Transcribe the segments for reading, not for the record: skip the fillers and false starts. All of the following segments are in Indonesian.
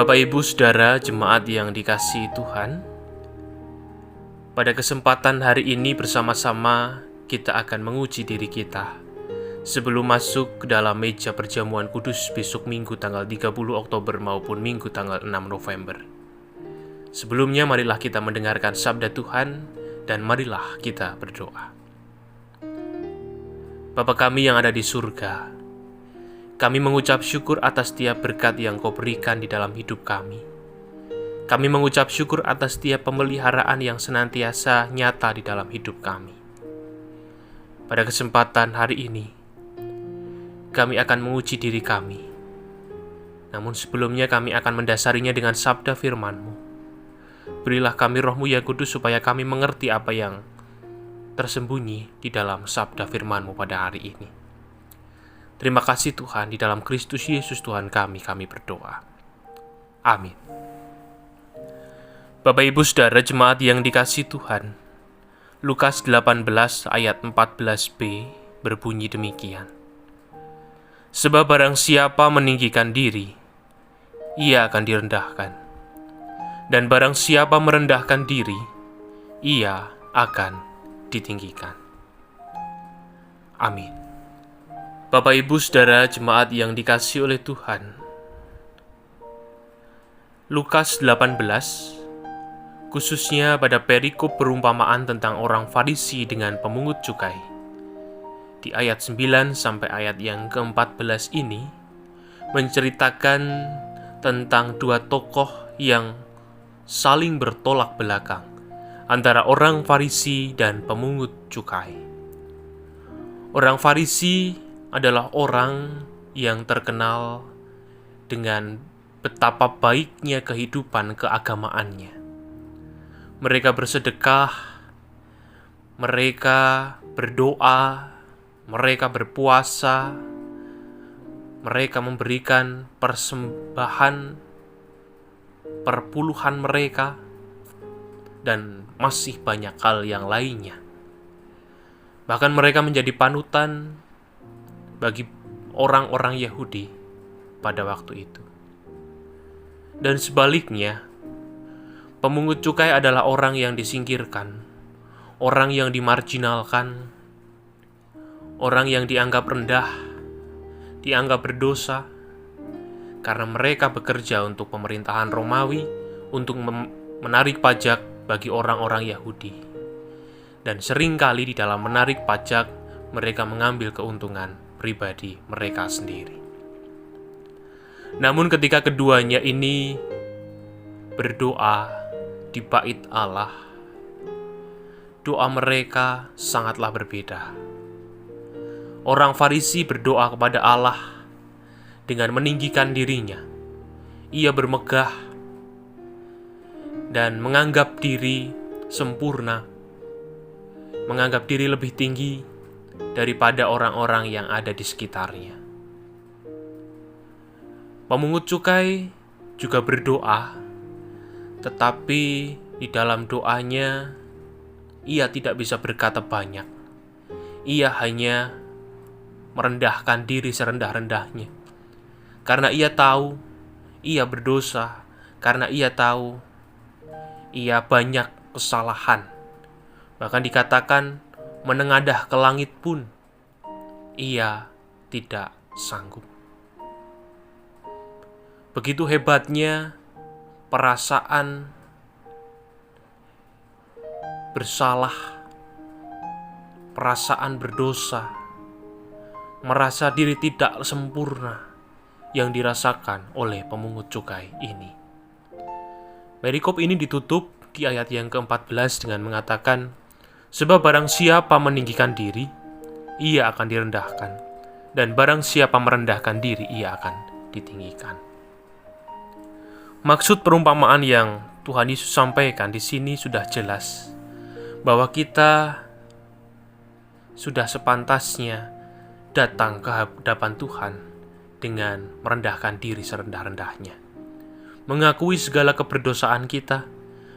Bapak Ibu Saudara jemaat yang dikasihi Tuhan, pada kesempatan hari ini bersama-sama kita akan menguji diri kita sebelum masuk ke dalam meja perjamuan kudus besok Minggu tanggal 30 Oktober maupun Minggu tanggal 6 November. Sebelumnya marilah kita mendengarkan sabda Tuhan dan marilah kita berdoa. Bapa kami yang ada di surga, kami mengucap syukur atas setiap berkat yang Kau berikan di dalam hidup kami. Kami mengucap syukur atas setiap pemeliharaan yang senantiasa nyata di dalam hidup kami. Pada kesempatan hari ini, kami akan menguji diri kami. Namun sebelumnya kami akan mendasarinya dengan sabda firman-Mu. Berilah kami Roh-Mu yang kudus supaya kami mengerti apa yang tersembunyi di dalam sabda firman-Mu pada hari ini. Terima kasih Tuhan, di dalam Kristus Yesus Tuhan kami berdoa. Amin. Bapak Ibu Saudara jemaat yang dikasihi Tuhan, Lukas 18 ayat 14b berbunyi demikian. Sebab barang siapa meninggikan diri, ia akan direndahkan. Dan barang siapa merendahkan diri, ia akan ditinggikan. Amin. Bapak Ibu Saudara jemaat yang dikasihi oleh Tuhan, Lukas 18, khususnya pada perikop perumpamaan tentang orang Farisi dengan pemungut cukai, di ayat 9 sampai ayat yang ke-14 ini, menceritakan tentang dua tokoh yang saling bertolak belakang antara orang Farisi dan pemungut cukai. Orang Farisi adalah orang yang terkenal dengan betapa baiknya kehidupan keagamaannya. Mereka bersedekah, mereka berdoa, mereka berpuasa, mereka memberikan persembahan perpuluhan mereka, dan masih banyak hal yang lainnya. Bahkan mereka menjadi panutan bagi orang-orang Yahudi pada waktu itu. Dan sebaliknya, pemungut cukai adalah orang yang disingkirkan, orang yang dimarginalkan, orang yang dianggap rendah, dianggap berdosa, karena mereka bekerja untuk pemerintahan Romawi untuk menarik pajak bagi orang-orang Yahudi. Dan seringkali di dalam menarik pajak, mereka mengambil keuntungan pribadi mereka sendiri. Namun ketika keduanya ini berdoa di bait Allah, doa mereka sangatlah berbeda. Orang Farisi berdoa kepada Allah dengan meninggikan dirinya. Ia bermegah dan menganggap diri sempurna, menganggap diri lebih tinggi daripada orang-orang yang ada di sekitarnya. Pemungut cukai juga berdoa, tetapi di dalam doanya ia tidak bisa berkata banyak. Ia hanya merendahkan diri serendah-rendahnya, karena ia tahu ia berdosa, karena ia tahu ia banyak kesalahan. Bahkan dikatakan menengadah ke langit pun ia tidak sanggup. Begitu hebatnya perasaan bersalah, perasaan berdosa, merasa diri tidak sempurna yang dirasakan oleh pemungut cukai ini. Perikop ini ditutup di ayat yang ke-14 dengan mengatakan, sebab barang siapa meninggikan diri, ia akan direndahkan, dan barang siapa merendahkan diri, ia akan ditinggikan. Maksud perumpamaan yang Tuhan Yesus sampaikan di sini sudah jelas, bahwa kita sudah sepantasnya datang ke hadapan Tuhan dengan merendahkan diri serendah-rendahnya, mengakui segala keberdosaan kita,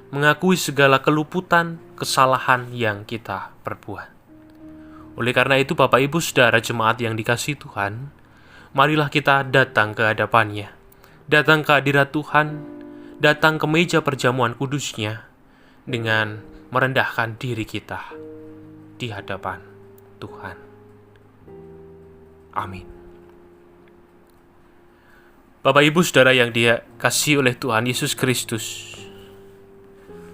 mengakui segala keluputan, kesalahan yang kita perbuat. Oleh karena itu, Bapak Ibu Saudara jemaat yang dikasihi Tuhan, marilah kita datang ke hadapan-Nya datang ke hadirat Tuhan, datang ke meja perjamuan kudusnya dengan merendahkan diri kita di hadapan Tuhan. Amin. Bapak Ibu Saudara yang dikasihi oleh Tuhan Yesus Kristus,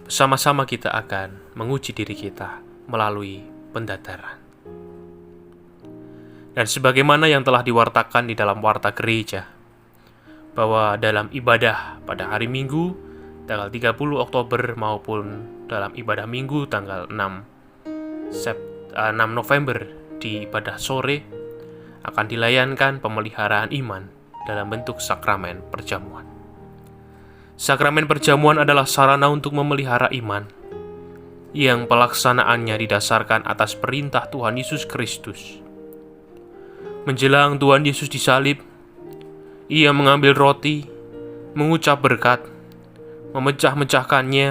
bersama-sama kita akan menguji diri kita melalui pendadaran. Dan sebagaimana yang telah diwartakan di dalam warta gereja, bahwa dalam ibadah pada hari Minggu tanggal 30 Oktober maupun dalam ibadah Minggu tanggal 6 November di ibadah sore akan dilayankan pemeliharaan iman dalam bentuk sakramen perjamuan. Sakramen perjamuan adalah sarana untuk memelihara iman yang pelaksanaannya didasarkan atas perintah Tuhan Yesus Kristus. Menjelang Tuhan Yesus disalib, Ia mengambil roti, mengucap berkat, memecah-mecahkannya,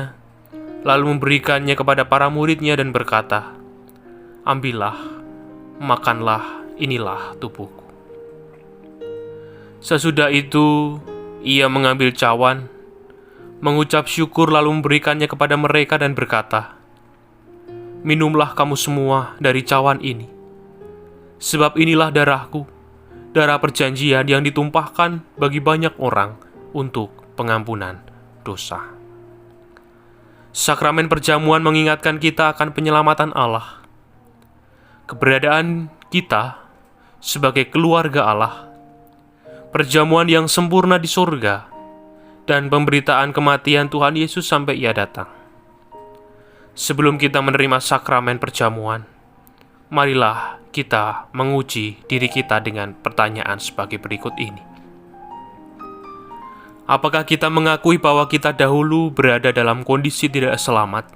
lalu memberikannya kepada para murid-Nya dan berkata, "Ambillah, makanlah, inilah tubuhku." Sesudah itu, Ia mengambil cawan, mengucap syukur lalu memberikannya kepada mereka dan berkata, "Minumlah kamu semua dari cawan ini, sebab inilah darahku, darah perjanjian yang ditumpahkan bagi banyak orang untuk pengampunan dosa." Sakramen perjamuan mengingatkan kita akan penyelamatan Allah, keberadaan kita sebagai keluarga Allah, perjamuan yang sempurna di surga, dan pemberitaan kematian Tuhan Yesus sampai Ia datang. Sebelum kita menerima sakramen perjamuan, marilah kita menguji diri kita dengan pertanyaan sebagai berikut ini. Apakah kita mengakui bahwa kita dahulu berada dalam kondisi tidak selamat,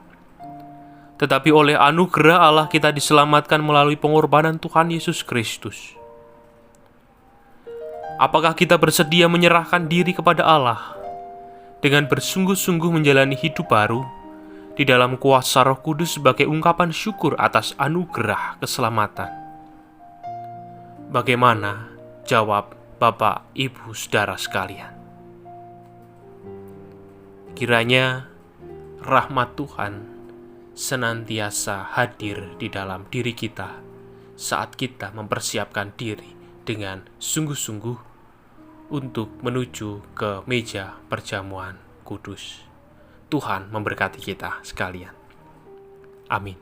tetapi oleh anugerah Allah kita diselamatkan melalui pengorbanan Tuhan Yesus Kristus? Apakah kita bersedia menyerahkan diri kepada Allah dengan bersungguh-sungguh menjalani hidup baru di dalam kuasa Roh Kudus sebagai ungkapan syukur atas anugerah keselamatan? Bagaimana jawab Bapak, Ibu, Saudara sekalian? Kiranya rahmat Tuhan senantiasa hadir di dalam diri kita saat kita mempersiapkan diri dengan sungguh-sungguh untuk menuju ke meja perjamuan kudus. Tuhan memberkati kita sekalian. Amin.